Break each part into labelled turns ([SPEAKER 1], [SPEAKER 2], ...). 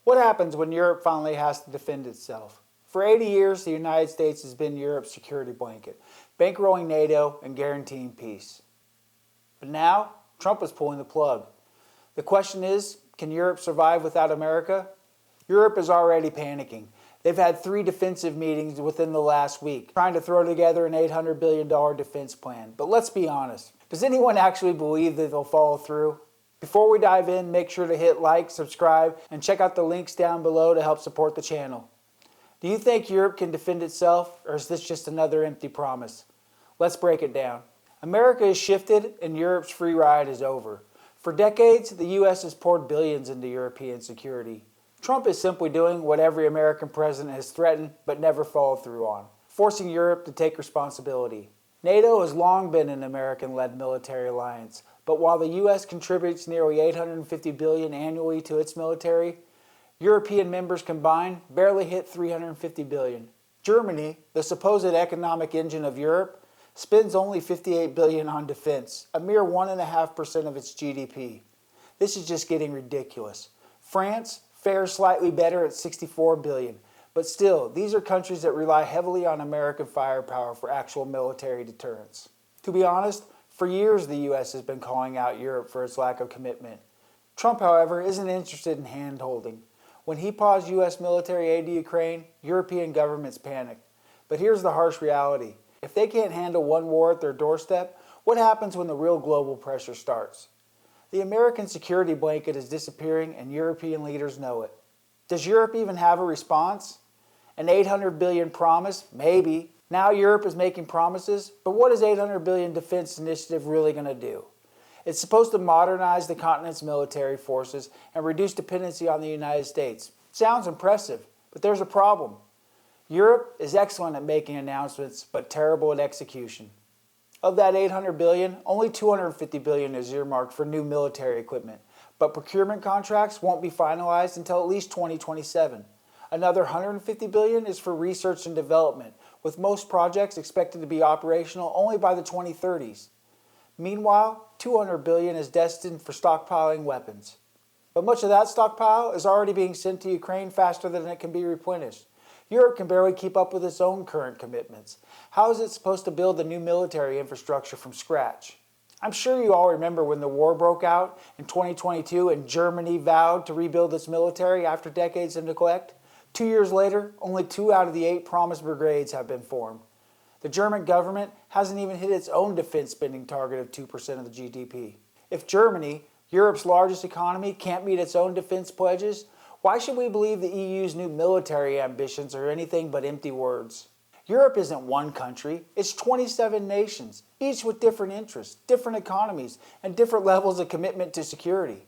[SPEAKER 1] What happens when Europe finally has to defend itself? For 80 years, the United States has been Europe's security blanket, bankrolling NATO and guaranteeing peace. But now, Trump is pulling the plug. The question is, can Europe survive without America? Europe is already panicking. They've had 3 defensive meetings within the last week, trying to throw together an $800 billion defense plan. But let's be honest, does anyone actually believe that they'll follow through? Before we dive in, make sure to hit like, subscribe, and check out the links down below to help support the channel. Do you think Europe can defend itself, or is this just another empty promise? Let's break it down. America has shifted, and Europe's free ride is over. For decades, the U.S. has poured billions into European security. Trump is simply doing what every American president has threatened but never followed through on, forcing Europe to take responsibility. NATO has long been an American-led military alliance, but while the U.S. contributes nearly $850 billion annually to its military, European members combined barely hit $350 billion. Germany, the supposed economic engine of Europe, spends only $58 billion on defense, a mere 1.5% of its GDP. This is just getting ridiculous. France fares slightly better at $64 billion, but still, these are countries that rely heavily on American firepower for actual military deterrence. To be honest, for years the U.S. has been calling out Europe for its lack of commitment. Trump, however, isn't interested in hand-holding. When he paused U.S. military aid to Ukraine, European governments panicked. But here's the harsh reality. If they can't handle one war at their doorstep, what happens when the real global pressure starts? The American security blanket is disappearing and European leaders know it. Does Europe even have a response? An $800 billion promise? Maybe. Now Europe is making promises, but what is $800 billion defense initiative really going to do? It's supposed to modernize the continent's military forces and reduce dependency on the United States. Sounds impressive, but there's a problem. Europe is excellent at making announcements, but terrible at execution. Of that $800 billion, only $250 billion is earmarked for new military equipment, but procurement contracts won't be finalized until at least 2027. Another $150 billion is for research and development, with most projects expected to be operational only by the 2030s. Meanwhile, $200 billion is destined for stockpiling weapons. But much of that stockpile is already being sent to Ukraine faster than it can be replenished. Europe can barely keep up with its own current commitments. How is it supposed to build the new military infrastructure from scratch? I'm sure you all remember when the war broke out in 2022 and Germany vowed to rebuild its military after decades of neglect. 2 years later, only 2 out of the 8 promised brigades have been formed. The German government hasn't even hit its own defense spending target of 2% of the GDP. If Germany, Europe's largest economy, can't meet its own defense pledges, why should we believe the EU's new military ambitions are anything but empty words? Europe isn't one country, it's 27 nations, each with different interests, different economies, and different levels of commitment to security.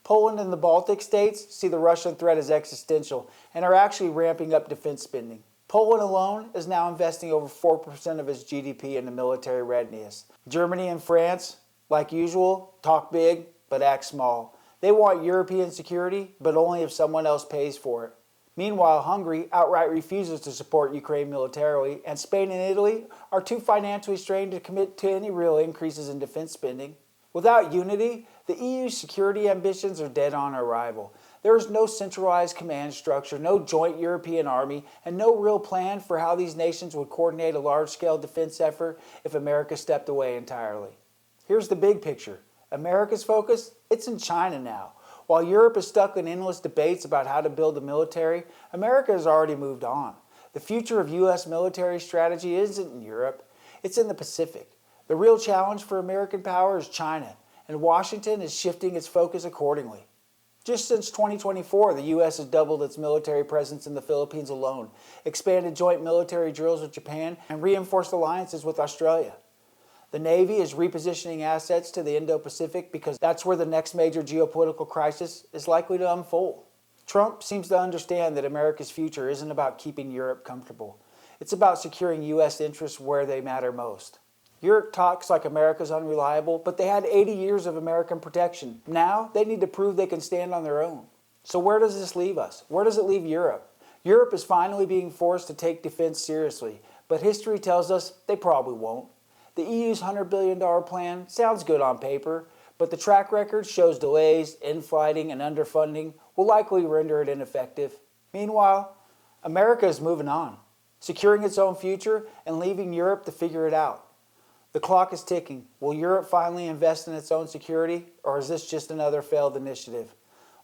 [SPEAKER 1] Poland and the Baltic states see the Russian threat as existential and are actually ramping up defense spending. Poland alone is now investing over 4% of its GDP into military readiness. Germany and France, like usual, talk big but act small. They want European security, but only if someone else pays for it. Meanwhile, Hungary outright refuses to support Ukraine militarily, and Spain and Italy are too financially strained to commit to any real increases in defense spending. Without unity, the EU's security ambitions are dead on arrival. There is no centralized command structure, no joint European army, and no real plan for how these nations would coordinate a large-scale defense effort if America stepped away entirely. Here's the big picture. America's focus? It's in China now. While Europe is stuck in endless debates about how to build a military, America has already moved on. The future of U.S. military strategy isn't in Europe, it's in the Pacific. The real challenge for American power is China, and Washington is shifting its focus accordingly. Just since 2024, the U.S. has doubled its military presence in the Philippines alone, expanded joint military drills with Japan, and reinforced alliances with Australia. The Navy is repositioning assets to the Indo-Pacific because that's where the next major geopolitical crisis is likely to unfold. Trump seems to understand that America's future isn't about keeping Europe comfortable. It's about securing U.S. interests where they matter most. Europe talks like America's unreliable, but they had 80 years of American protection. Now, they need to prove they can stand on their own. So where does this leave us? Where does it leave Europe? Europe is finally being forced to take defense seriously, but history tells us they probably won't. The EU's $100 billion plan sounds good on paper, but the track record shows delays, inflighting, and underfunding will likely render it ineffective. Meanwhile, America is moving on, securing its own future and leaving Europe to figure it out. The clock is ticking. Will Europe finally invest in its own security, or is this just another failed initiative?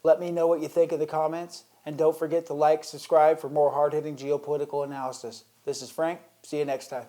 [SPEAKER 1] Let me know what you think in the comments, and don't forget to like, subscribe for more hard-hitting geopolitical analysis. This is Frank. See you next time.